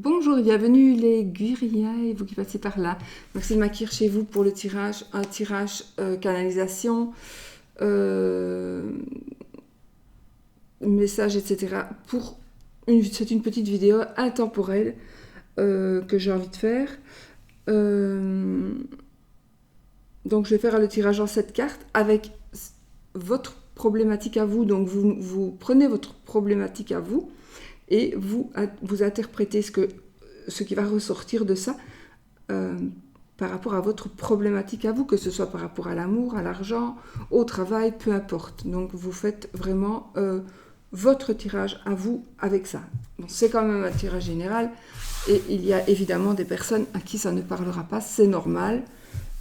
Bonjour et bienvenue les Guirias et vous qui passez par là. Merci de m'accueillir chez vous pour le tirage, un tirage canalisation, message, etc. C'est une petite vidéo intemporelle que j'ai envie de faire. Donc je vais faire le tirage en 7 cartes avec votre problématique à vous. Donc vous prenez votre problématique à vous et vous interprétez ce qui va ressortir de ça par rapport à votre problématique à vous, que ce soit par rapport à l'amour, à l'argent, au travail, peu importe. Donc vous faites vraiment votre tirage à vous avec ça. Bon, c'est quand même un tirage général et il y a évidemment des personnes à qui ça ne parlera pas, c'est normal.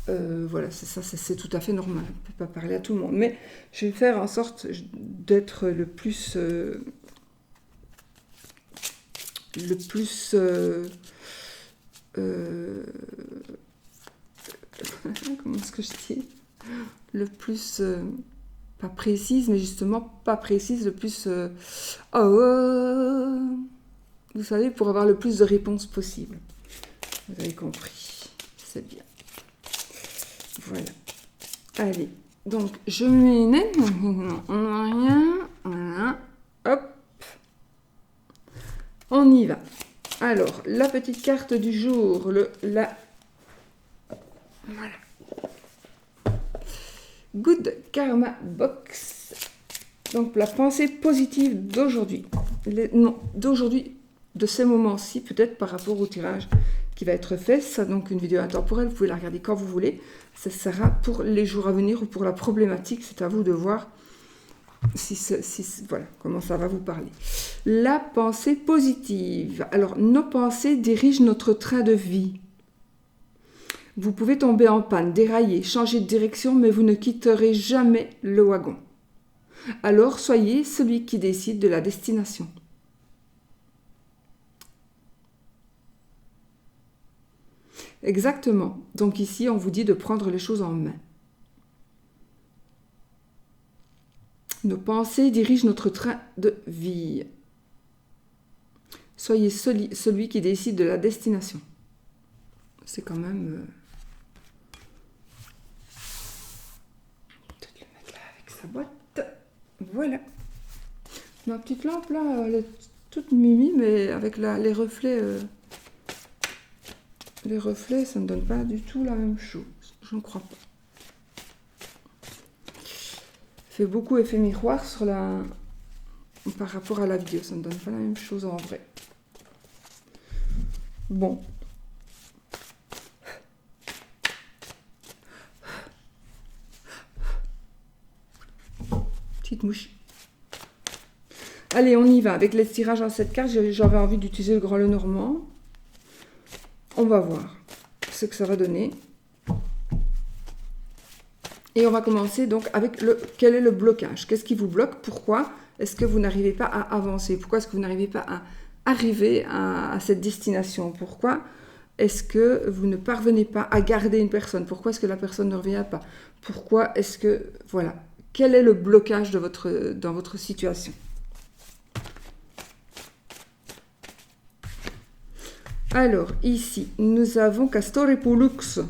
Voilà, c'est tout à fait normal. On ne peut pas parler à tout le monde. Mais je vais faire en sorte d'être le plus... comment est-ce que je dis, le plus pas précise, mais justement pas précise, le plus vous savez, pour avoir le plus de réponses possible. Vous avez compris, c'est bien. Voilà. Allez, donc je mets rien, voilà, hop, on y va. Alors, la petite carte du jour, voilà. Good Karma Box. Donc, la pensée positive d'aujourd'hui. D'aujourd'hui, de ces moments-ci, peut-être par rapport au tirage qui va être fait. Ça, donc, une vidéo intemporelle, vous pouvez la regarder quand vous voulez. Ça sera pour les jours à venir ou pour la problématique. C'est à vous de voir voilà, comment ça va vous parler. La pensée positive. Alors, nos pensées dirigent notre train de vie. Vous pouvez tomber en panne, dérailler, changer de direction, mais vous ne quitterez jamais le wagon. Alors, soyez celui qui décide de la destination. Exactement. Donc ici, on vous dit de prendre les choses en main. Nos pensées dirigent notre train de vie. Soyez celui qui décide de la destination. C'est quand même... Peut-être le mettre là avec sa boîte. Voilà. Ma petite lampe là, elle est toute mimi, mais avec les reflets... Les reflets, ça ne donne pas du tout la même chose. Je ne crois pas. Fait beaucoup effet miroir par rapport à la vidéo. Ça ne donne pas la même chose en vrai. Bon. Petite mouche. Allez, on y va. Avec les tirages en 7 cartes, j'avais envie d'utiliser le Grand Lenormand. On va voir ce que ça va donner. Et on va commencer donc avec quel est le blocage? Qu'est-ce qui vous bloque? Pourquoi est-ce que vous n'arrivez pas à avancer? Pourquoi est-ce que vous n'arrivez pas à arriver à cette destination? Pourquoi est-ce que vous ne parvenez pas à garder une personne? Pourquoi est-ce que la personne ne revient pas? Pourquoi est-ce que... Voilà. Quel est le blocage dans votre situation? Alors, ici, nous avons Castor et Pollux.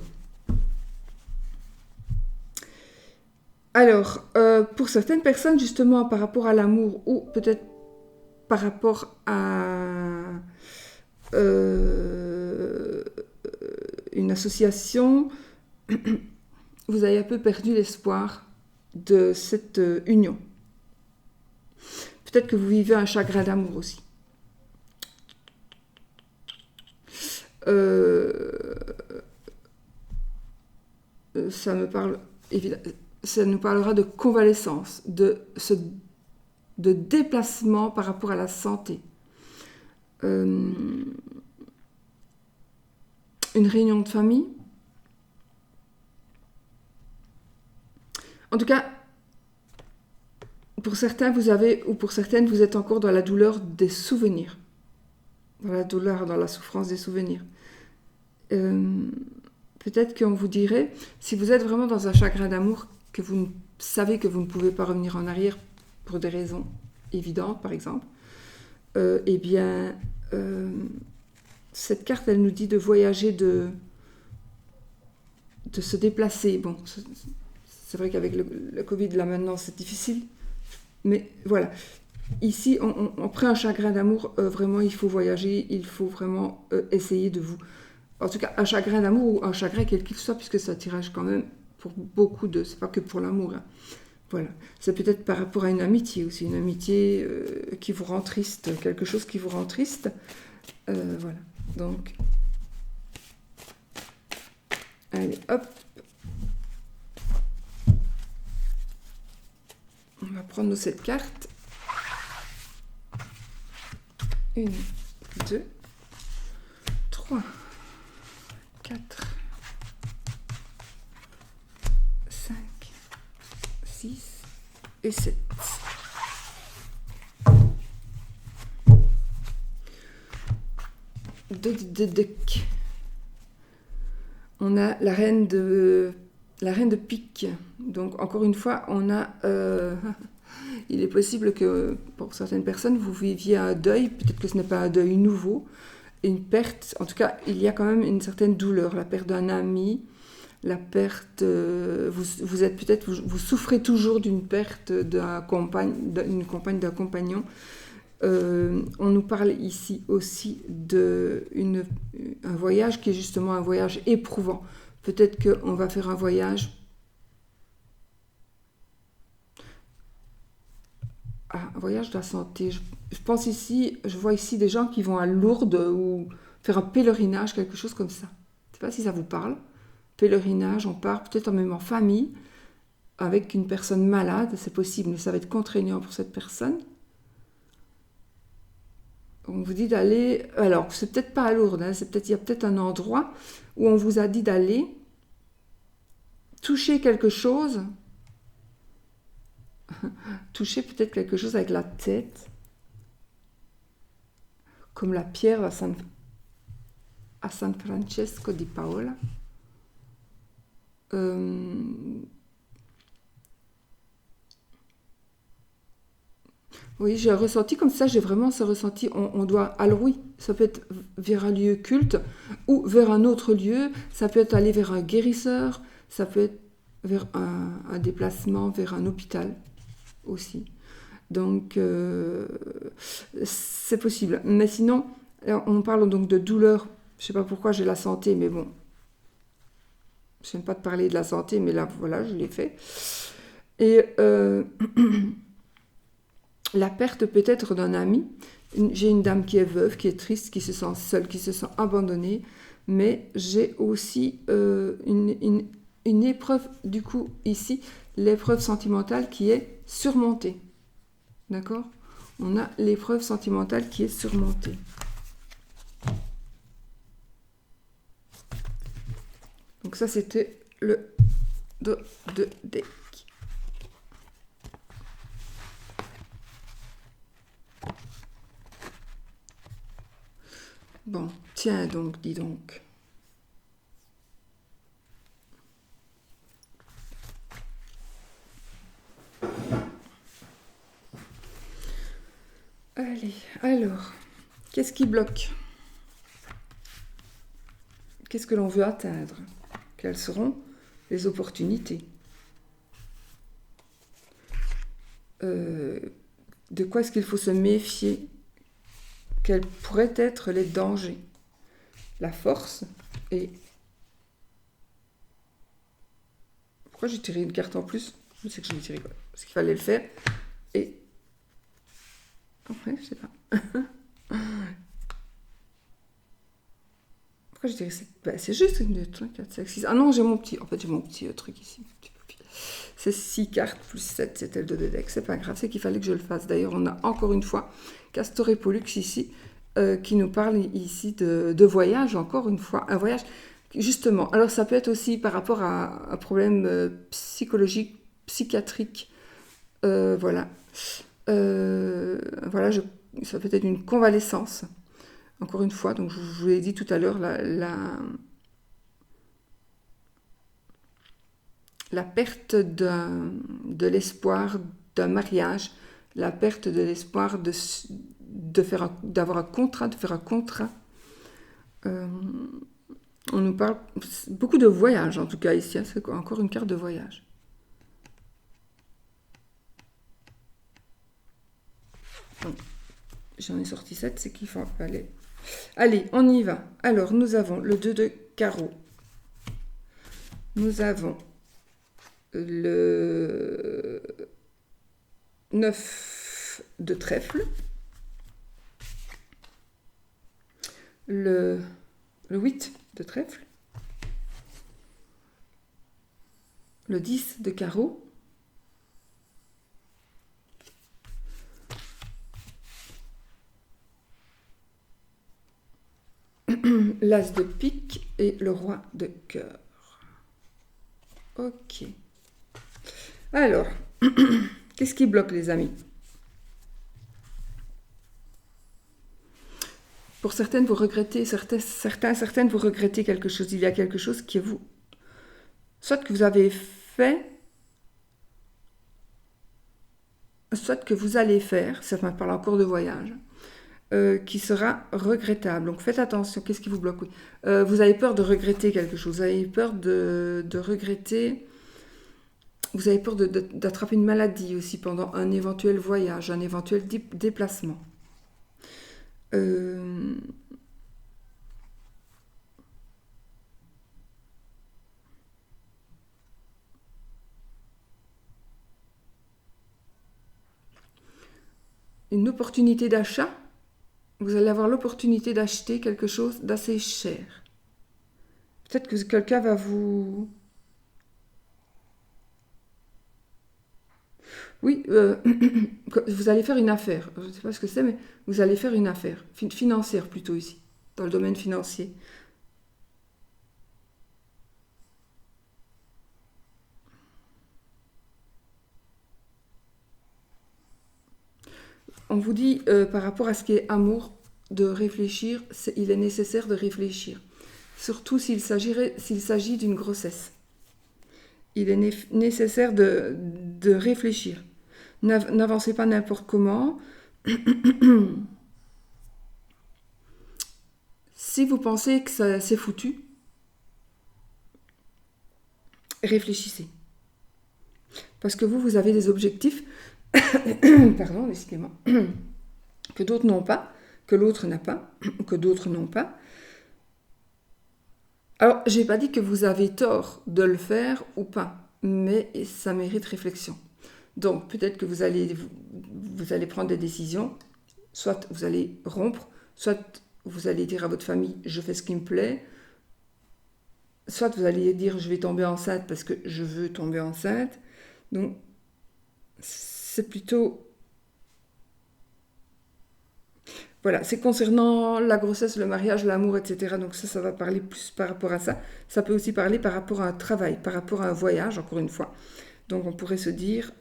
Alors, pour certaines personnes, justement, par rapport à l'amour ou peut-être par rapport à une association, vous avez un peu perdu l'espoir de cette union. Peut-être que vous vivez un chagrin d'amour aussi. Ça me parle, évidemment, ça nous parlera de convalescence, de déplacement par rapport à la santé. Une réunion de famille. En tout cas, pour certains, pour certaines, vous êtes encore dans la douleur des souvenirs. Dans la douleur, dans la souffrance des souvenirs. Peut-être qu'on vous dirait, si vous êtes vraiment dans un chagrin d'amour, que vous savez que vous ne pouvez pas revenir en arrière pour des raisons évidentes, par exemple, eh bien, cette carte, elle nous dit de voyager, de se déplacer. Bon, c'est vrai qu'avec le Covid, là maintenant, c'est difficile. Mais voilà. Ici, après un chagrin d'amour, vraiment, il faut voyager, il faut vraiment essayer de vous... En tout cas, un chagrin d'amour ou un chagrin quel qu'il soit, puisque ça tirage quand même pour beaucoup de... C'est pas que pour l'amour. Hein. Voilà. C'est peut-être par rapport à une amitié aussi, une amitié qui vous rend triste, quelque chose qui vous rend triste. Voilà. Donc, allez, hop. On va prendre nos 7 cartes. 1, 2, 3, 4, 5, 6 et 7. On a la reine de pique. Donc encore une fois, on a il est possible que pour certaines personnes vous viviez un deuil, peut-être que ce n'est pas un deuil nouveau, une perte, en tout cas il y a quand même une certaine douleur, la perte d'un ami, la perte, vous êtes peut-être, vous souffrez toujours d'une perte d'une compagne, d'un compagnon. On nous parle ici aussi d'un voyage qui est justement un voyage éprouvant. Peut-être qu'on va faire un voyage de la santé. Je pense ici, je vois ici des gens qui vont à Lourdes ou faire un pèlerinage, quelque chose comme ça. Je ne sais pas si ça vous parle. Pèlerinage, on part peut-être même en famille avec une personne malade, c'est possible, mais ça va être contraignant pour cette personne. On vous dit d'aller... Alors, c'est peut-être pas à Lourdes, hein, il y a peut-être un endroit où on vous a dit d'aller toucher quelque chose, toucher peut-être quelque chose avec la tête, comme la pierre à San Francesco di Paola. Oui, j'ai un ressenti comme ça, j'ai vraiment ce ressenti. On doit. Alors oui, ça peut être vers un lieu culte ou vers un autre lieu, ça peut être aller vers un guérisseur, ça peut être vers un déplacement vers un hôpital aussi. Donc, c'est possible. Mais sinon, on parle donc de douleur. Je ne sais pas pourquoi j'ai la santé, mais bon. Je n'aime pas te parler de la santé, mais là, voilà, je l'ai fait. Et la perte peut-être d'un ami. J'ai une dame qui est veuve, qui est triste, qui se sent seule, qui se sent abandonnée. Mais j'ai aussi une épreuve, du coup, ici, l'épreuve sentimentale qui est surmontée. D'accord ? On a l'épreuve sentimentale qui est surmontée. Donc ça, c'était le dos de deck. Bon, tiens donc, dis donc. Allez, alors, qu'est-ce qui bloque ? Qu'est-ce que l'on veut atteindre ? Quelles seront les opportunités ? De quoi est-ce qu'il faut se méfier ? Quels pourraient être les dangers ? La force et... Pourquoi j'ai tiré une carte en plus ? Je sais que je l'ai tiré, parce qu'il fallait le faire. Et... Ouais, je sais pas. Pourquoi je dirais c'est juste une 2, 3, 4, 5, 6. Ah non, j'ai mon petit truc ici. C'est 6 cartes plus 7, c'était le 2 de deck. C'est pas grave, c'est qu'il fallait que je le fasse. D'ailleurs, on a encore une fois Castor et Pollux ici, qui nous parle ici de voyage, encore une fois. Un voyage, justement. Alors, ça peut être aussi par rapport à un problème psychologique, psychiatrique. Voilà. Voilà, ça peut être une convalescence. Encore une fois, donc je vous l'ai dit tout à l'heure, la perte de l'espoir d'un mariage, la perte de l'espoir d'avoir un contrat, de faire un contrat, On nous parle beaucoup de voyage, en tout cas ici. Hein, c'est encore une carte de voyage. Bon, j'en ai sorti 7, c'est qu'il faut aller. Allez, on y va. Alors, nous avons le 2 de carreau. Nous avons le 9 de trèfle. Le 8 de trèfle. Le 10 de carreau. L'as de pique et le roi de cœur. Ok. Alors, qu'est-ce qui bloque, les amis? Pour certaines, vous regrettez, certaines, vous regrettez quelque chose. Il y a quelque chose qui vous... Soit que vous avez fait, soit que vous allez faire, ça me parle encore de voyage, qui sera regrettable. Donc faites attention, qu'est-ce qui vous bloque? Oui. Vous avez peur de regretter quelque chose, vous avez peur de regretter, vous avez peur d'attraper une maladie aussi pendant un éventuel voyage, un éventuel déplacement. Une opportunité d'achat, vous allez avoir l'opportunité d'acheter quelque chose d'assez cher. Peut-être que quelqu'un va vous... Oui, vous allez faire une affaire. Je ne sais pas ce que c'est, mais vous allez faire une affaire. Financière plutôt ici, dans le domaine financier. On vous dit, par rapport à ce qui est amour, de réfléchir, il est nécessaire de réfléchir. Surtout s'il s'agit d'une grossesse. Il est nécessaire de réfléchir. N'avancez pas n'importe comment. Si vous pensez que c'est foutu, réfléchissez. Parce que vous avez des objectifs, pardon, excusez-moi, que d'autres n'ont pas, que l'autre n'a pas, que d'autres n'ont pas. Alors, j'ai pas dit que vous avez tort de le faire ou pas, mais ça mérite réflexion. Donc, peut-être que vous allez prendre des décisions, soit vous allez rompre, soit vous allez dire à votre famille, je fais ce qui me plaît, soit vous allez dire, je vais tomber enceinte parce que je veux tomber enceinte. Donc, c'est plutôt... Voilà, c'est concernant la grossesse, le mariage, l'amour, etc. Donc ça va parler plus par rapport à ça. Ça peut aussi parler par rapport à un travail, par rapport à un voyage, encore une fois. Donc on pourrait se dire...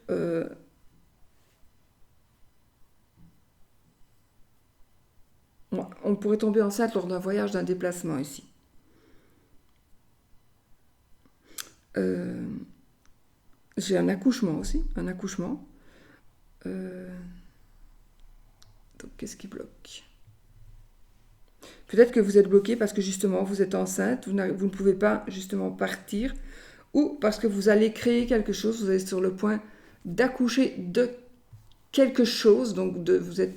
on pourrait tomber enceinte lors d'un voyage, d'un déplacement ici. J'ai un accouchement aussi, un accouchement. Donc qu'est-ce qui bloque? Peut-être que vous êtes bloqué parce que justement vous êtes enceinte, vous ne pouvez pas justement partir, ou parce que vous allez créer quelque chose, vous êtes sur le point d'accoucher de quelque chose, donc vous êtes...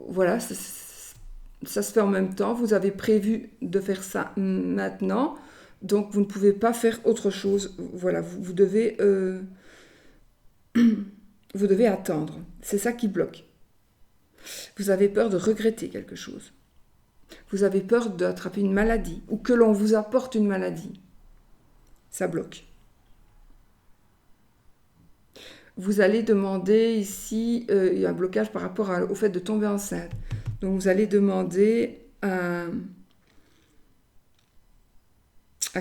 Voilà, ça se fait en même temps, vous avez prévu de faire ça maintenant, donc vous ne pouvez pas faire autre chose. Voilà, vous devez attendre. C'est ça qui bloque. Vous avez peur de regretter quelque chose. Vous avez peur d'attraper une maladie ou que l'on vous apporte une maladie. Ça bloque. Vous allez demander ici, il y a un blocage par rapport au fait de tomber enceinte. Donc vous allez demander à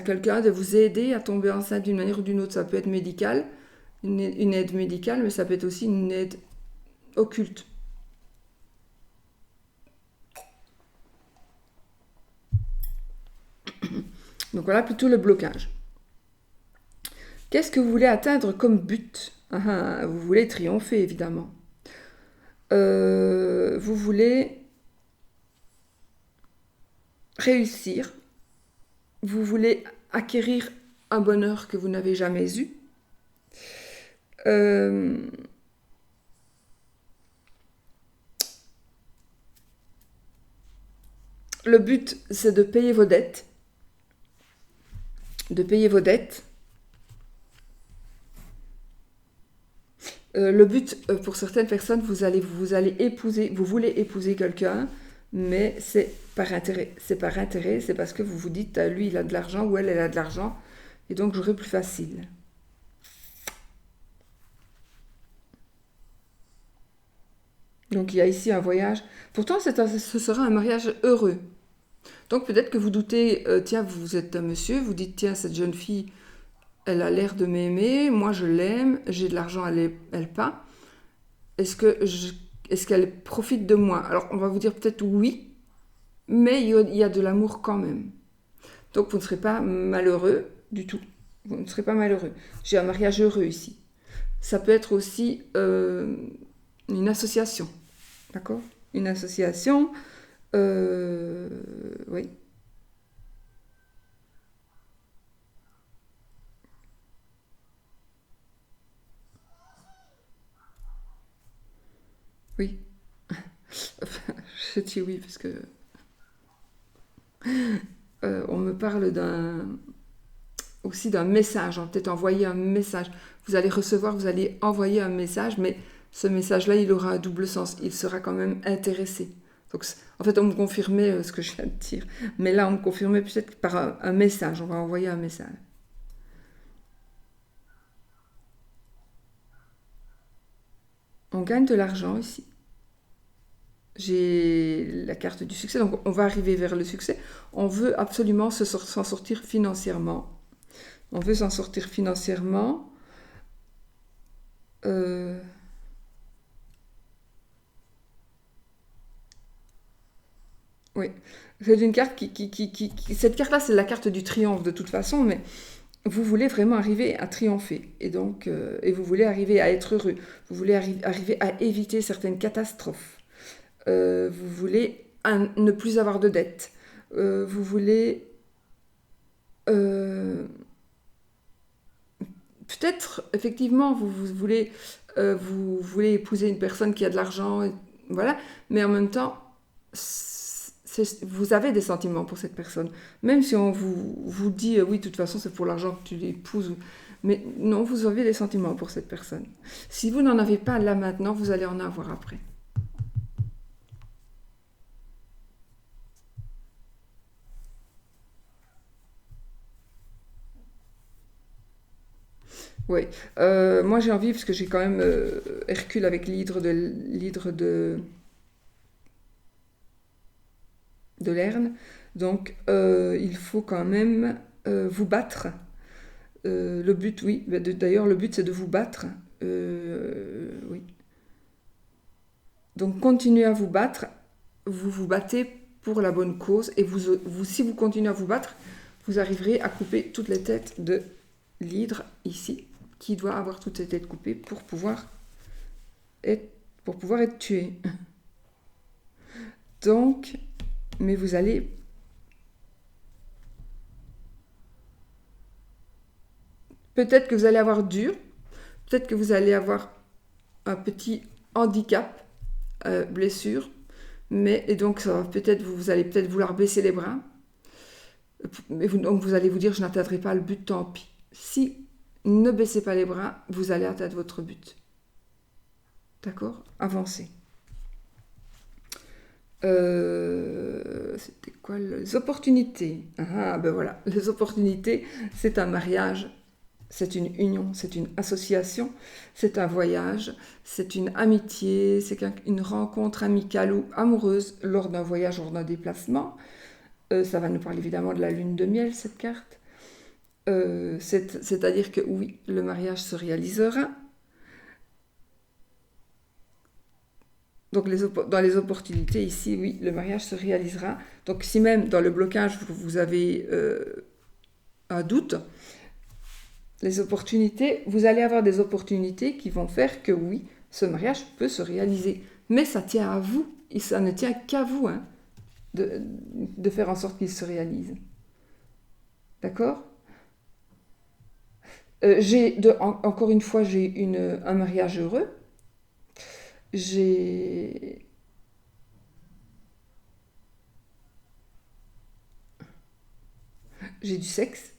quelqu'un de vous aider à tomber enceinte d'une manière ou d'une autre. Ça peut être médical, une aide médicale, mais ça peut être aussi une aide occulte. Donc voilà plutôt le blocage. Qu'est-ce que vous voulez atteindre comme but? Vous voulez triompher, évidemment. Vous voulez réussir, vous voulez acquérir un bonheur que vous n'avez jamais eu. Le but, c'est de payer vos dettes. De payer vos dettes. Le but, pour certaines personnes, vous allez épouser, vous voulez épouser quelqu'un, mais c'est par intérêt. C'est par intérêt, c'est parce que vous vous dites, lui, il a de l'argent ou elle a de l'argent, et donc j'aurai plus facile. Donc il y a ici un voyage. Pourtant, ce sera un mariage heureux. Donc peut-être que vous doutez, tiens, vous êtes un monsieur, vous dites, tiens, cette jeune fille, elle a l'air de m'aimer, moi je l'aime, j'ai de l'argent, elle pas. Est-ce qu'elle profite de moi? Alors on va vous dire peut-être oui, mais il y a de l'amour quand même. Donc vous ne serez pas malheureux du tout. Vous ne serez pas malheureux. J'ai un mariage heureux ici. Ça peut être aussi une association. D'accord? Une association. Oui. Oui. Je dis oui parce que on me parle aussi d'un message. On va peut-être envoyer un message. Vous allez recevoir, vous allez envoyer un message, mais ce message-là, il aura un double sens. Il sera quand même intéressé. Donc, en fait, on me confirmait ce que je viens de dire. Mais là, on me confirmait peut-être par un message. On va envoyer un message. On gagne de l'argent ici. J'ai la carte du succès. Donc, on va arriver vers le succès. On veut absolument s'en sortir financièrement. On veut s'en sortir financièrement. Oui, c'est une carte cette carte-là, c'est la carte du triomphe de toute façon, mais vous voulez vraiment arriver à triompher. Et donc, et vous voulez arriver à être heureux. Vous voulez arriver à éviter certaines catastrophes. Vous voulez ne plus avoir de dettes. Vous voulez... peut-être, effectivement, vous voulez épouser une personne qui a de l'argent, voilà, mais en même temps, vous avez des sentiments pour cette personne. Même si on vous dit, oui, de toute façon, c'est pour l'argent que tu l'épouses, mais non, vous avez des sentiments pour cette personne. Si vous n'en avez pas là maintenant, vous allez en avoir après. Oui, moi j'ai envie, parce que j'ai quand même Hercule avec l'hydre de Lerne, donc il faut quand même vous battre. Le but, oui, d'ailleurs le but c'est de vous battre. Oui. Donc continuez à vous battre, vous vous battez pour la bonne cause, et si vous continuez à vous battre, vous arriverez à couper toutes les têtes de l'hydre ici, qui doit avoir toutes ses têtes coupées pour pouvoir être tué. Donc, mais vous allez... Peut-être que vous allez avoir dur, peut-être que vous allez avoir un petit handicap, blessure, et donc ça va vous allez peut-être vouloir baisser les bras, donc vous allez vous dire, je n'atteindrai pas le but, tant pis. Si ne baissez pas les bras, vous allez atteindre votre but. D'accord? Avancez. C'était quoi les opportunités? Ah, ben voilà, les opportunités, c'est un mariage, c'est une union, c'est une association, c'est un voyage, c'est une amitié, c'est une rencontre amicale ou amoureuse lors d'un voyage, lors d'un déplacement. Ça va nous parler évidemment de la lune de miel, cette carte. C'est-à-dire que oui, le mariage se réalisera. Donc dans les opportunités ici, oui, le mariage se réalisera. Donc si même dans le blocage, vous avez un doute, les opportunités, vous allez avoir des opportunités qui vont faire que oui, ce mariage peut se réaliser. Mais ça tient à vous, et ça ne tient qu'à vous. Hein. de faire en sorte qu'il se réalise. D'accord? Encore une fois, j'ai un mariage heureux. J'ai du sexe.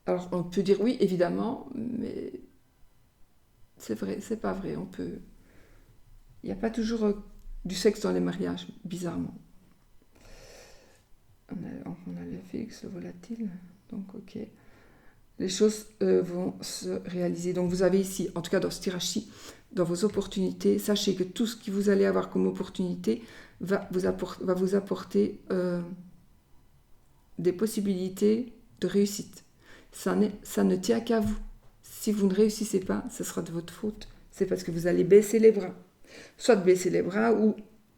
Alors, on peut dire oui, évidemment, mais c'est vrai, c'est pas vrai. Il n'y a pas toujours du sexe dans les mariages, bizarrement. On a le fixe, le volatile, donc ok. Les choses vont se réaliser. Donc vous avez ici, en tout cas dans ce tirage-ci, dans vos opportunités, sachez que tout ce que vous allez avoir comme opportunité va vous apporter des possibilités de réussite. Ça ne tient qu'à vous. Si vous ne réussissez pas, ce sera de votre faute. C'est parce que vous allez baisser les bras. Soit baisser les bras,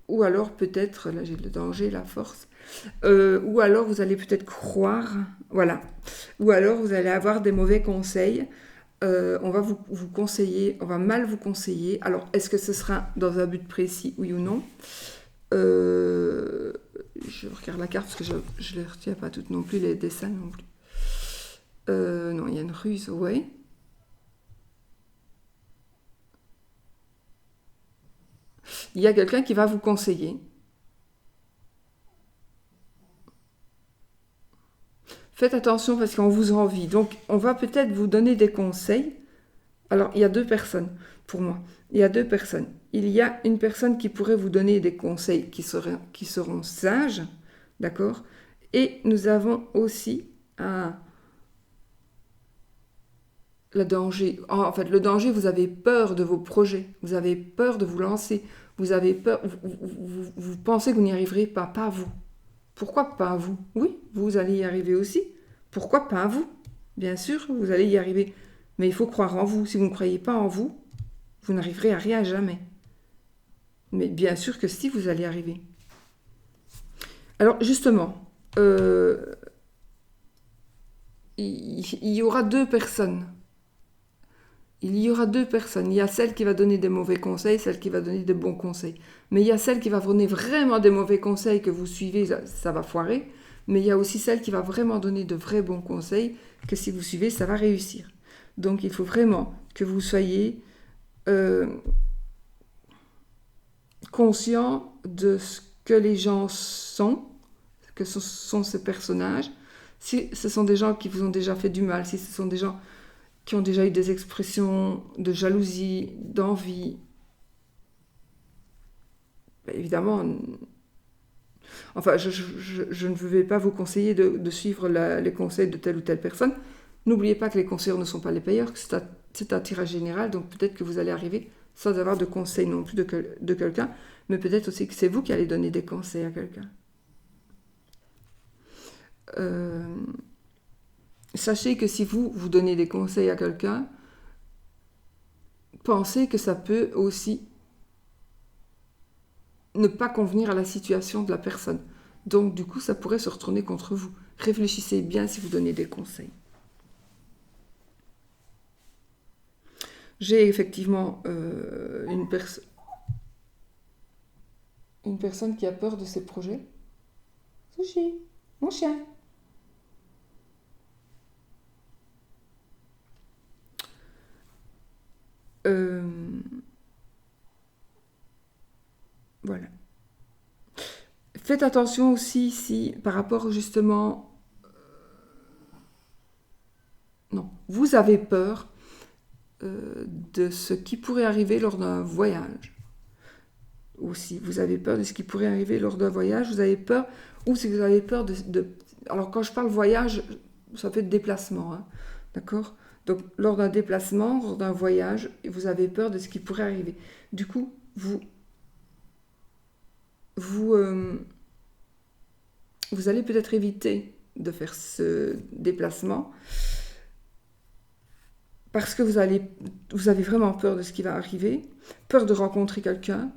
ou alors peut-être, là j'ai le danger, la force, ou alors vous allez peut-être croire, voilà, ou alors vous allez avoir des mauvais conseils. On va vous conseiller, on va mal vous conseiller. Alors, est-ce que ce sera dans un but précis, oui ou non? Je regarde la carte parce que je ne les retiens pas toutes non plus, les dessins non plus. Non, il y a une ruse, ouais. Il y a quelqu'un qui va vous conseiller. Faites attention parce qu'on vous envie. Donc, on va peut-être vous donner des conseils. Alors, il y a deux personnes pour moi. Il y a deux personnes. Il y a une personne qui pourrait vous donner des conseils qui seront sages, d'accord? Et nous avons aussi le danger. En fait, le danger, vous avez peur de vos projets. Vous avez peur de vous lancer. Vous avez peur. Vous pensez que vous n'y arriverez pas. Pas vous. Pourquoi pas à vous? Oui, vous allez y arriver aussi. Pourquoi pas à vous? Bien sûr, vous allez y arriver. Mais il faut croire en vous. Si vous ne croyez pas en vous, vous n'arriverez à rien jamais. Mais bien sûr que si, vous allez y arriver. Alors justement, il y aura deux personnes. Il y aura deux personnes. Il y a celle qui va donner des mauvais conseils, celle qui va donner des bons conseils. Mais il y a celle qui va donner vraiment des mauvais conseils que vous suivez, ça va foirer. Mais il y a aussi celle qui va vraiment donner de vrais bons conseils que si vous suivez, ça va réussir. Donc il faut vraiment que vous soyez conscient de ce que les gens sont, que ce sont ces personnages. Si ce sont des gens qui vous ont déjà fait du mal, si ce sont des gens qui ont déjà eu des expressions de jalousie, d'envie, ben évidemment, enfin, je ne vais pas vous conseiller de suivre les conseils de telle ou telle personne. N'oubliez pas que les conseillers ne sont pas les payeurs, que c'est un tirage général, donc peut-être que vous allez arriver sans avoir de conseils non plus de quelqu'un, mais peut-être aussi que c'est vous qui allez donner des conseils à quelqu'un. Sachez que si vous donnez des conseils à quelqu'un, pensez que ça peut aussi ne pas convenir à la situation de la personne. Donc du coup, ça pourrait se retourner contre vous. Réfléchissez bien si vous donnez des conseils. J'ai effectivement une personne qui a peur de ses projets. Sushi, mon chien. Voilà. Faites attention aussi si, par rapport justement... non, vous avez peur de ce qui pourrait arriver lors d'un voyage. Ou si vous avez peur de ce qui pourrait arriver lors d'un voyage, vous avez peur, ou si vous avez peur alors quand je parle voyage, ça peut être déplacement, hein, d'accord? Donc lors d'un déplacement, lors d'un voyage, vous avez peur de ce qui pourrait arriver. Du coup, vous allez peut-être éviter de faire ce déplacement parce que vous avez vraiment peur de ce qui va arriver, peur de rencontrer quelqu'un,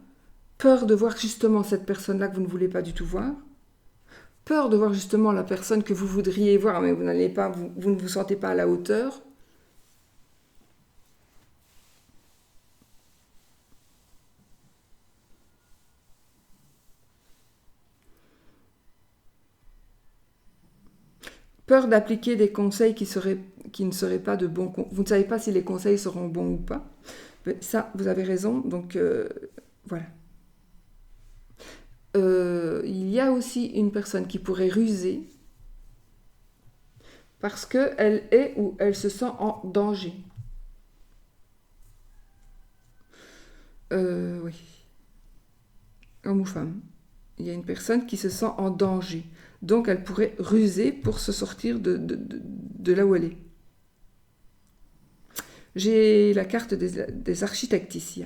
peur de voir justement cette personne-là que vous ne voulez pas du tout voir, peur de voir justement la personne que vous voudriez voir, mais vous ne vous sentez pas à la hauteur. peur d'appliquer des conseils qui ne seraient pas de bons... Vous ne savez pas si les conseils seront bons ou pas. Mais ça, vous avez raison. Donc, voilà. Il y a aussi une personne qui pourrait ruser parce qu'elle est ou elle se sent en danger. Oui. Homme ou femme. Il y a une personne qui se sent en danger. Donc, elle pourrait ruser pour se sortir de là où elle est. J'ai la carte des architectes ici.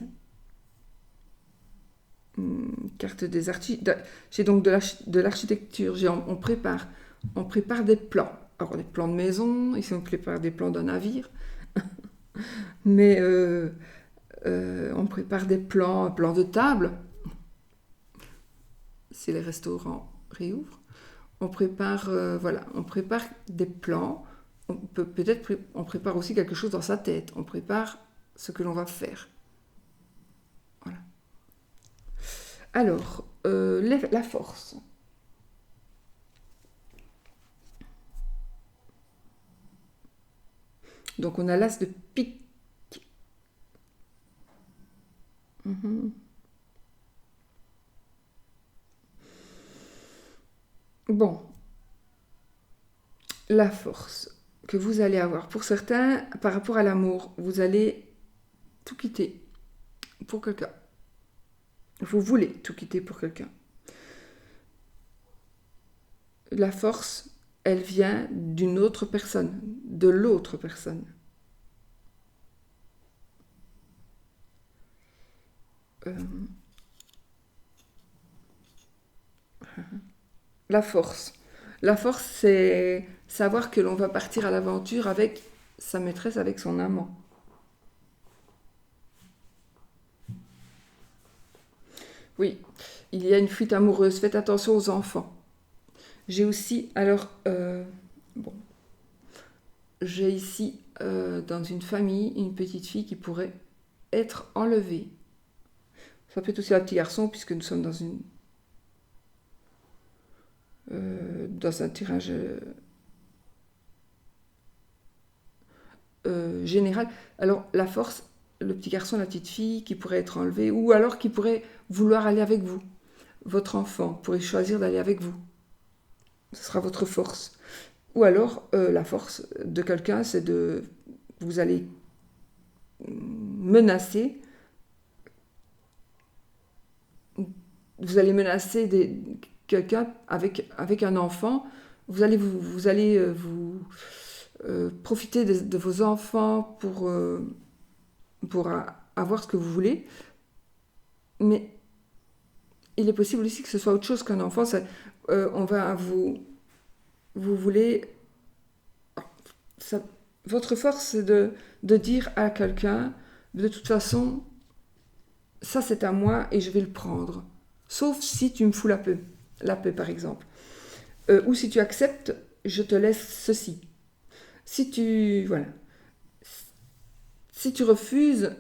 Carte des architectes. J'ai donc de l'architecture. On prépare des plans. Alors, des plans de maison. Ici, on prépare des plans d'un navire. Mais on prépare des plans, un plan de table. Si les restaurants réouvrent. On prépare des plans. On prépare aussi quelque chose dans sa tête. On prépare ce que l'on va faire. Voilà. Alors, la force. Donc, on a l'as de pique. Bon. La force que vous allez avoir. Pour certains, par rapport à l'amour, vous allez tout quitter pour quelqu'un. Vous voulez tout quitter pour quelqu'un. La force, elle vient d'une autre personne, de l'autre personne. La force. La force, c'est savoir que l'on va partir à l'aventure avec sa maîtresse, avec son amant. Oui, il y a une fuite amoureuse. Faites attention aux enfants. J'ai aussi, j'ai ici dans une famille une petite fille qui pourrait être enlevée. Ça peut être aussi un petit garçon puisque nous sommes dans un tirage général. Alors la force, le petit garçon, la petite fille qui pourrait être enlevée ou alors qui pourrait vouloir aller avec vous. Votre enfant pourrait choisir d'aller avec vous. Ce sera votre force. Ou alors la force de quelqu'un, c'est vous allez menacer. Vous allez menacer quelqu'un avec un enfant. Vous allez profiter de vos enfants pour avoir ce que vous voulez. Mais il est possible aussi que ce soit autre chose qu'un enfant. Vous voulez... votre force, c'est de dire à quelqu'un, de toute façon, ça c'est à moi et je vais le prendre. Sauf si tu me fous la paix par exemple. Ou si tu acceptes, je te laisse ceci. Si tu refuses,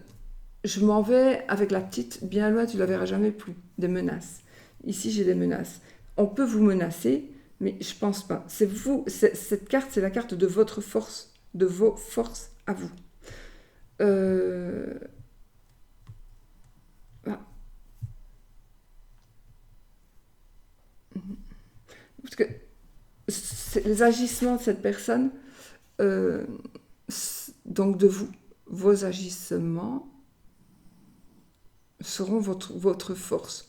je m'en vais avec la petite, bien loin, tu ne la verras jamais plus. Des menaces. Ici, j'ai des menaces. On peut vous menacer, mais je pense pas. Cette carte, c'est la carte de votre force, de vos forces à vous. Parce que les agissements de cette personne, donc de vous, vos agissements seront votre force.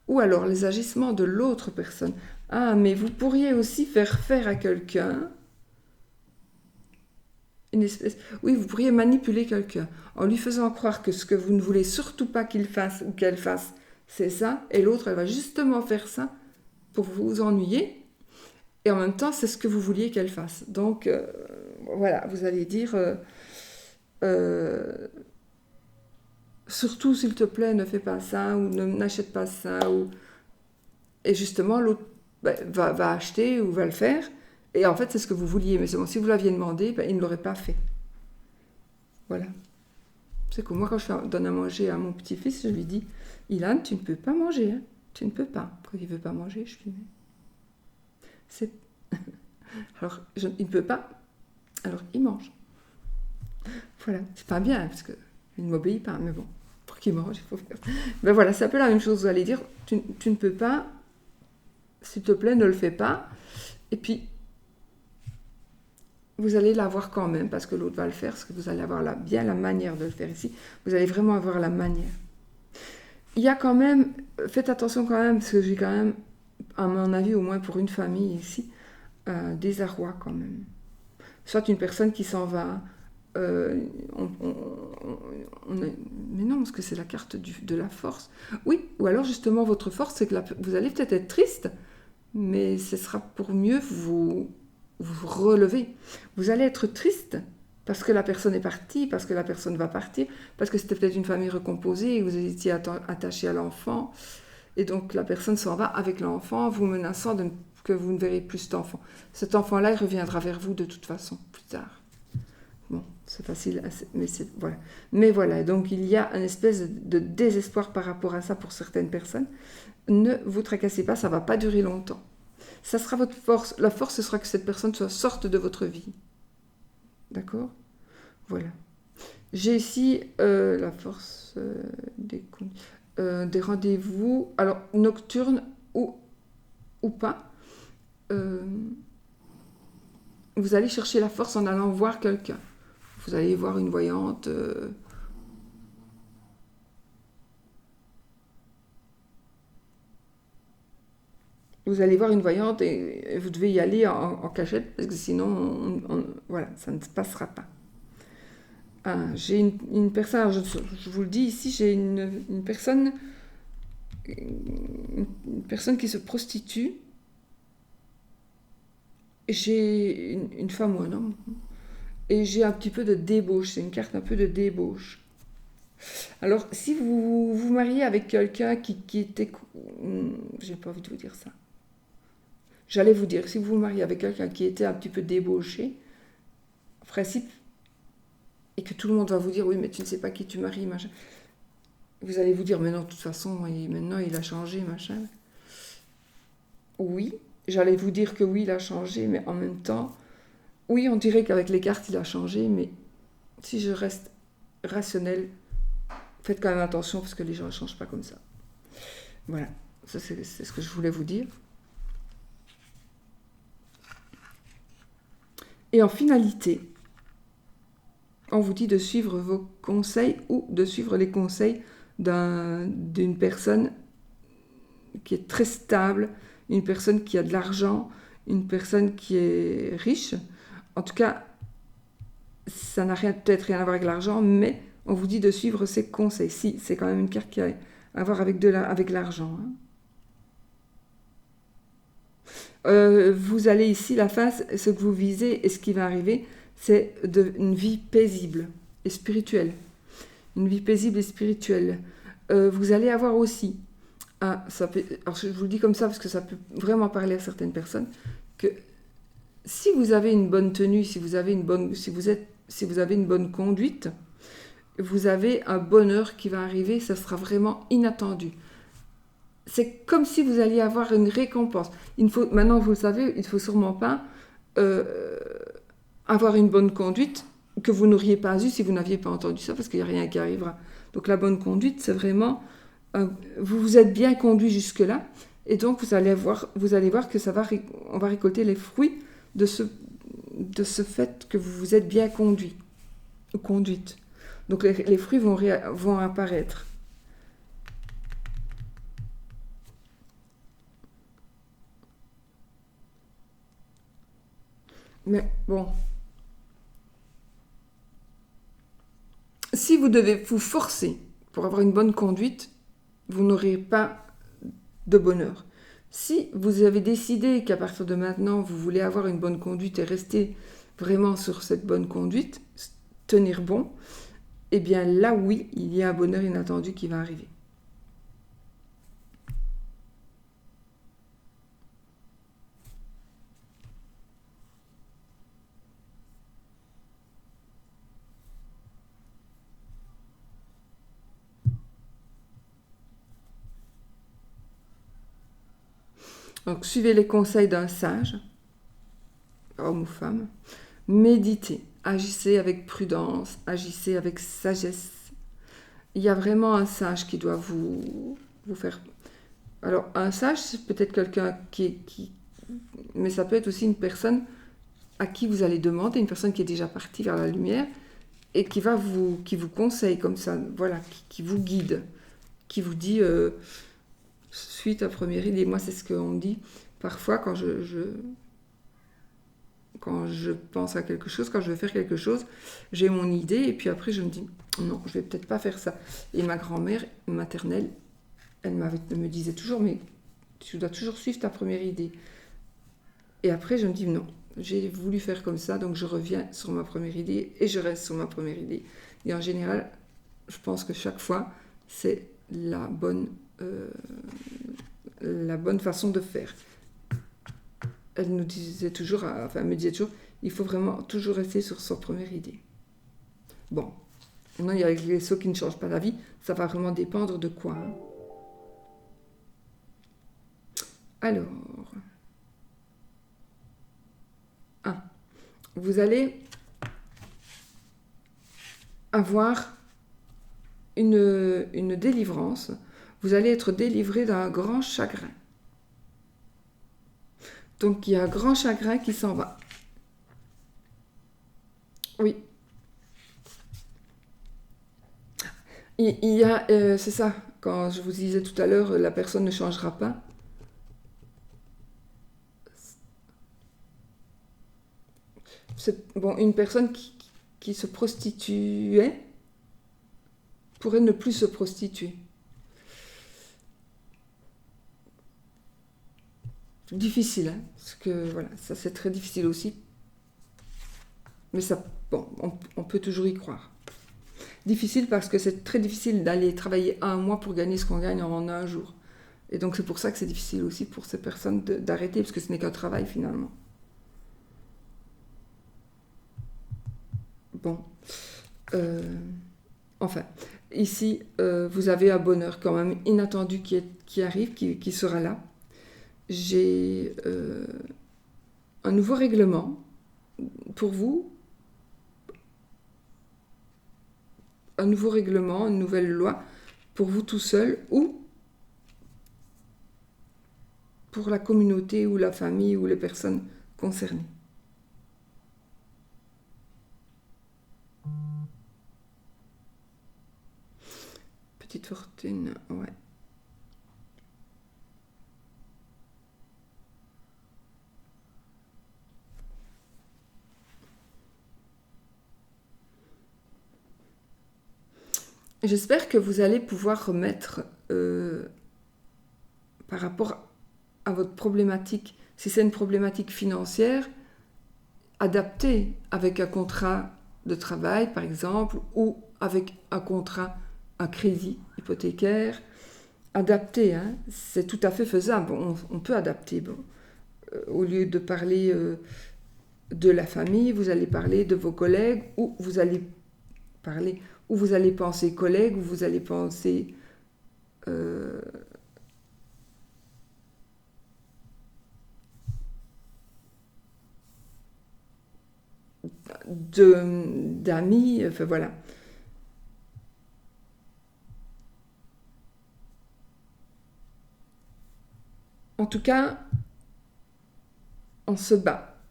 Ou alors les agissements de l'autre personne. Ah, mais vous pourriez aussi faire à quelqu'un une espèce... Oui, vous pourriez manipuler quelqu'un en lui faisant croire que ce que vous ne voulez surtout pas qu'il fasse ou qu'elle fasse, c'est ça, et l'autre, elle va justement faire ça pour vous ennuyer, et en même temps, c'est ce que vous vouliez qu'elle fasse. Donc, voilà, vous allez dire... surtout, s'il te plaît, ne fais pas ça, ou n'achète pas ça, et justement, l'autre va acheter ou va le faire, et en fait, c'est ce que vous vouliez, mais si vous l'aviez demandé, il ne l'aurait pas fait. Voilà. C'est que moi, quand je donne à manger à mon petit-fils, je lui dis, Ilan, tu ne peux pas manger, hein. Tu ne peux pas. Quand il ne veut pas manger, je lui dis, Alors, il ne peut pas, alors il mange. Voilà, c'est pas bien, parce qu'il ne m'obéit pas, mais bon, pour qu'il mange, il faut faire. Ben voilà, c'est un peu la même chose, vous allez dire, tu ne peux pas, s'il te plaît, ne le fais pas, et puis, vous allez l'avoir quand même, parce que l'autre va le faire, parce que vous allez avoir bien la manière de le faire ici, vous allez vraiment avoir la manière. Il y a quand même, faites attention quand même, parce que j'ai quand même, à mon avis, au moins pour une famille ici, désarroi quand même. Soit une personne qui s'en va, mais non, parce que c'est la carte de la force. Oui, ou alors justement votre force, c'est que vous allez peut-être être triste, mais ce sera pour mieux vous relever. Vous allez être triste parce que la personne est partie, parce que la personne va partir, parce que c'était peut-être une famille recomposée et vous étiez attaché à l'enfant, et donc la personne s'en va avec l'enfant, vous menaçant que vous ne verrez plus cet enfant. Cet enfant-là, il reviendra vers vous de toute façon, plus tard. Bon, c'est facile, voilà. Mais voilà, donc il y a une espèce de désespoir par rapport à ça pour certaines personnes. Ne vous tracassez pas, ça ne va pas durer longtemps. Ça sera votre force. La force, ce sera que cette personne sorte de votre vie. D'accord ? Voilà. J'ai ici la force des rendez-vous, alors nocturnes ou pas. Vous allez chercher la force en allant voir quelqu'un. Vous allez voir une voyante. Vous allez voir une voyante et vous devez y aller en cachette parce que sinon, voilà, ça ne se passera pas. J'ai une personne, alors je vous le dis ici, j'ai une personne qui se prostitue. J'ai une femme ou un homme. Et j'ai un petit peu de débauche, c'est une carte un peu de débauche. Alors, si vous vous mariez avec quelqu'un qui était... J'ai pas envie de vous dire ça. J'allais vous dire, si vous vous mariez avec quelqu'un qui était un petit peu débauché, en principe, et que tout le monde va vous dire, oui, mais tu ne sais pas qui tu maries, machin. Vous allez vous dire, mais non, de toute façon, maintenant, il a changé, machin. Oui, j'allais vous dire que oui, il a changé, mais en même temps, oui, on dirait qu'avec les cartes, il a changé, mais si je reste rationnel, faites quand même attention parce que les gens ne changent pas comme ça. Voilà, ça c'est ce que je voulais vous dire. Et en finalité, on vous dit de suivre vos conseils ou de suivre les conseils d'une personne qui est très stable, une personne qui a de l'argent, une personne qui est riche. En tout cas, ça n'a peut-être rien à voir avec l'argent, mais on vous dit de suivre ses conseils. Si, c'est quand même une carte qui a à voir avec l'argent. Vous allez ici, la face, ce que vous visez et ce qui va arriver, c'est une vie paisible et spirituelle. Une vie paisible et spirituelle. Vous allez avoir aussi, alors je vous le dis comme ça parce que ça peut vraiment parler à certaines personnes, que si vous avez une bonne tenue, si vous avez une bonne conduite, vous avez un bonheur qui va arriver, ça sera vraiment inattendu. C'est comme si vous alliez avoir une récompense. Maintenant, vous le savez, il ne faut sûrement pas avoir une bonne conduite que vous n'auriez pas eue si vous n'aviez pas entendu ça, parce qu'il n'y a rien qui arrivera. Donc la bonne conduite, c'est vraiment... vous vous êtes bien conduit jusque-là, et donc vous allez voir que on va récolter les fruits de ce fait que vous vous êtes bien conduit ou conduite. Donc les fruits vont apparaître. Mais bon, si vous devez vous forcer pour avoir une bonne conduite, vous n'aurez pas de bonheur. Si vous avez décidé qu'à partir de maintenant, vous voulez avoir une bonne conduite et rester vraiment sur cette bonne conduite, tenir bon, eh bien là, oui, il y a un bonheur inattendu qui va arriver. Donc, suivez les conseils d'un sage. homme ou femme. Méditez, agissez avec prudence, agissez avec sagesse. Il y a vraiment un sage qui doit vous faire... Alors, un sage, c'est peut-être quelqu'un qui... Mais ça peut être aussi une personne à qui vous allez demander, une personne qui est déjà partie vers la lumière et qui vous conseille comme ça, voilà, qui vous guide, qui vous dit, suis ta première idée. Moi, c'est ce qu'on me dit parfois quand quand je pense à quelque chose, quand je veux faire quelque chose, j'ai mon idée et puis après je me dis, non, je vais peut-être pas faire ça. Et ma grand-mère maternelle, elle me disait toujours, mais tu dois toujours suivre ta première idée. Et après, je me dis, non, j'ai voulu faire comme ça, donc je reviens sur ma première idée et je reste sur ma première idée. Et en général, je pense que chaque fois, c'est la bonne façon de faire. Elle nous disait toujours, elle me disait toujours, il faut vraiment toujours rester sur sa première idée. Bon, maintenant, il y a les sauts qui ne changent pas la vie, ça va vraiment dépendre de quoi. Hein. Alors... vous allez avoir une délivrance, vous allez être délivré d'un grand chagrin. Donc il y a un grand chagrin qui s'en va. Oui. Il y a, c'est ça, quand je vous disais tout à l'heure, la personne ne changera pas. C'est, bon, une personne qui se prostituait pourrait ne plus se prostituer. Difficile, hein, parce que voilà, ça c'est très difficile aussi. Mais ça, bon, on peut toujours y croire. Difficile parce que c'est très difficile d'aller travailler un mois pour gagner ce qu'on gagne en un jour. Et donc c'est pour ça que c'est difficile aussi pour ces personnes d'arrêter, parce que ce n'est qu'un travail finalement. Bon. Enfin, ici, vous avez un bonheur quand même inattendu qui arrive, qui sera là. J'ai un nouveau règlement pour vous, un nouveau règlement, une nouvelle loi pour vous tout seul ou pour la communauté ou la famille ou les personnes concernées. Petite fortune, ouais. J'espère que vous allez pouvoir remettre par rapport à votre problématique, si c'est une problématique financière, adaptée avec un contrat de travail par exemple, ou avec un contrat, un crédit hypothécaire, adapté, hein, c'est tout à fait faisable, on peut adapter. Bon. Au lieu de parler de la famille, vous allez parler de vos collègues, ou vous allez parler, ou vous allez penser collègues, ou vous allez penser d'amis, enfin voilà. En tout cas, on se bat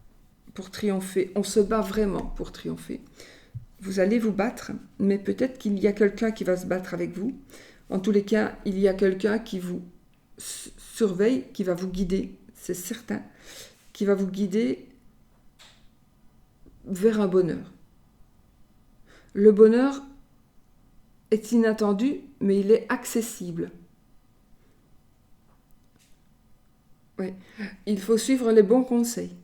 pour triompher, on se bat vraiment pour triompher. Vous allez vous battre, mais peut-être qu'il y a quelqu'un qui va se battre avec vous. En tous les cas, il y a quelqu'un qui vous surveille, qui va vous guider, c'est certain, qui va vous guider vers un bonheur. Le bonheur est inattendu, mais il est accessible. Oui. Il faut suivre les bons conseils.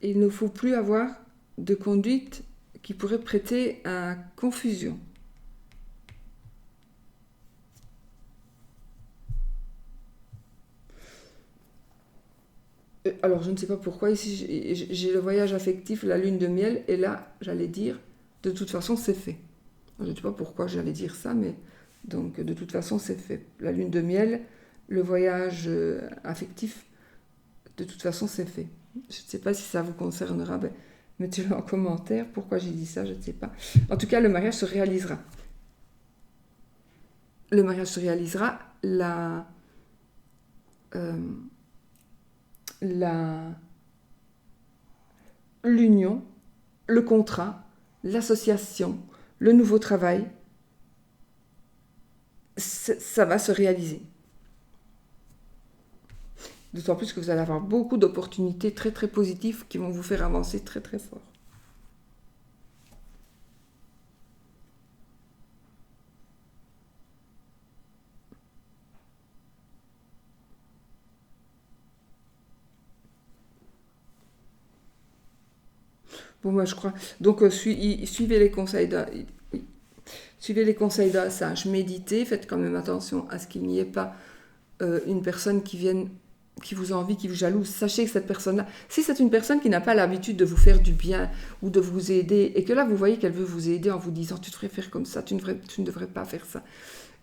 Il ne faut plus avoir de conduite qui pourrait prêter à confusion. Alors, je ne sais pas pourquoi, ici, j'ai le voyage affectif, la lune de miel, et là, j'allais dire, de toute façon, c'est fait. Je ne sais pas pourquoi j'allais dire ça, mais Donc de toute façon, c'est fait. La lune de miel, le voyage affectif, de toute façon, c'est fait. Je ne sais pas si ça vous concernera, ben, mettez-le en commentaire. Pourquoi j'ai dit ça, je ne sais pas. En tout cas, le mariage se réalisera. Le mariage se réalisera, l'union, le contrat, l'association, le nouveau travail, ça va se réaliser. D'autant plus que vous allez avoir beaucoup d'opportunités très très positives qui vont vous faire avancer très très fort. Bon, moi je crois. Donc suivez les conseils suivez les conseils d'un sage, méditez, faites quand même attention à ce qu'il n'y ait pas une personne qui vienne, qui vous envie, qui vous jalouse. Sachez que cette personne-là, si c'est une personne qui n'a pas l'habitude de vous faire du bien ou de vous aider, et que là vous voyez qu'elle veut vous aider en vous disant tu devrais faire comme ça, tu ne devrais pas faire ça,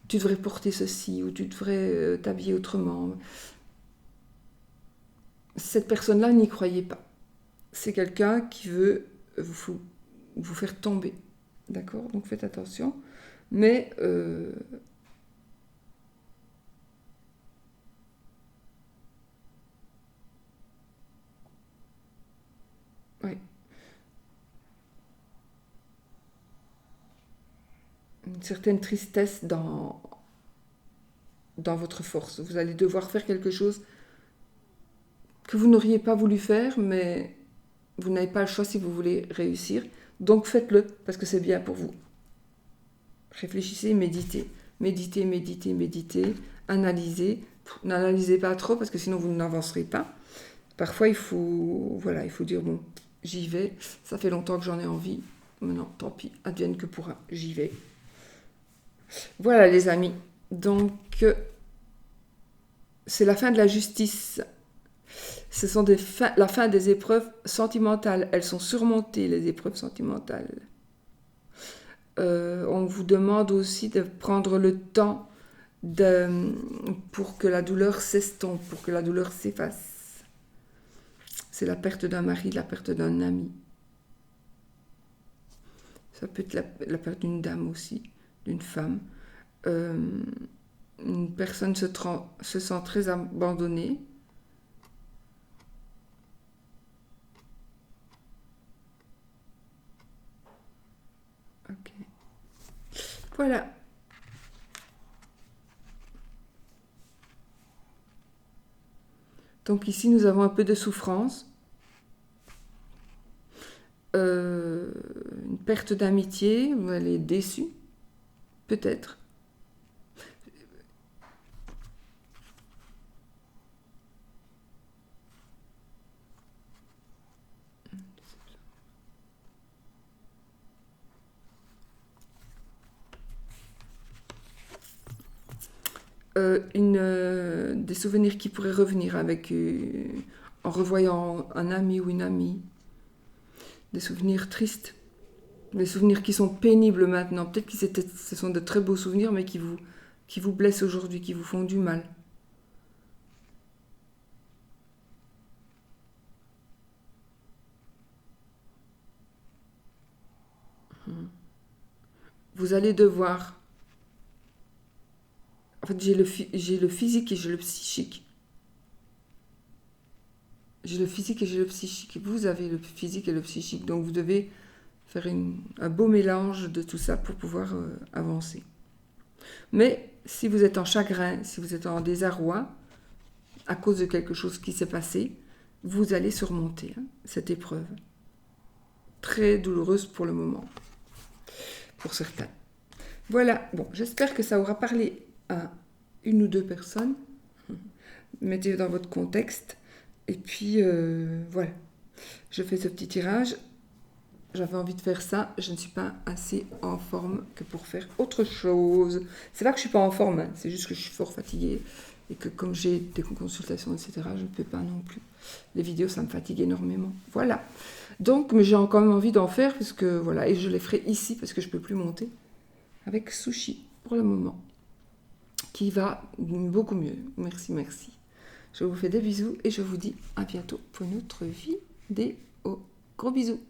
tu devrais porter ceci ou tu devrais t'habiller autrement. Cette personne-là, n'y croyez pas. C'est quelqu'un qui veut vous faire tomber. D'accord? Donc faites attention. Mais ouais. Une certaine tristesse dans votre force. Vous allez devoir faire quelque chose que vous n'auriez pas voulu faire, mais vous n'avez pas le choix si vous voulez réussir. Donc faites-le, parce que c'est bien pour vous. Réfléchissez, méditez. Méditez, méditez, méditez. Analysez. N'analysez pas trop, parce que sinon vous n'avancerez pas. Parfois, il faut dire, bon, j'y vais. Ça fait longtemps que j'en ai envie. Maintenant, tant pis, advienne que pourra. J'y vais. Voilà, les amis. Donc, c'est la fin de la justice. Ce sont la fin des épreuves sentimentales. Elles sont surmontées, les épreuves sentimentales. On vous demande aussi de prendre le temps pour que la douleur s'estompe, pour que la douleur s'efface. C'est la perte d'un mari, la perte d'un ami. Ça peut être la perte d'une dame aussi, d'une femme. Une personne se sent très abandonnée. Ok. Voilà. Donc ici, nous avons un peu de souffrance. Une perte d'amitié, elle est déçue, peut-être. Des souvenirs qui pourraient revenir en revoyant un ami ou une amie. Des souvenirs tristes. Des souvenirs qui sont pénibles maintenant. Peut-être que ce sont de très beaux souvenirs, mais qui vous blessent aujourd'hui, qui vous font du mal. Vous allez devoir... En fait, j'ai le physique et j'ai le psychique. J'ai le physique et j'ai le psychique. Vous avez le physique et le psychique. Donc vous devez faire un beau mélange de tout ça pour pouvoir avancer. Mais si vous êtes en chagrin, si vous êtes en désarroi, à cause de quelque chose qui s'est passé, vous allez surmonter cette épreuve. Très douloureuse pour le moment, pour certains. Voilà, bon, j'espère que ça aura parlé à une ou deux personnes. Mettez-le dans votre contexte. Et puis, voilà. Je fais ce petit tirage. J'avais envie de faire ça. Je ne suis pas assez en forme que pour faire autre chose. C'est pas que je suis pas en forme. C'est juste que je suis fort fatiguée. Et que comme j'ai des consultations, etc., je ne peux pas non plus. Les vidéos, ça me fatigue énormément. Voilà. Donc, mais j'ai quand même envie d'en faire. Parce que, voilà. Et je les ferai ici parce que je ne peux plus monter. Avec sushi pour le moment. qui va beaucoup mieux. Merci, merci. Je vous fais des bisous et je vous dis à bientôt pour une autre vidéo. Gros bisous.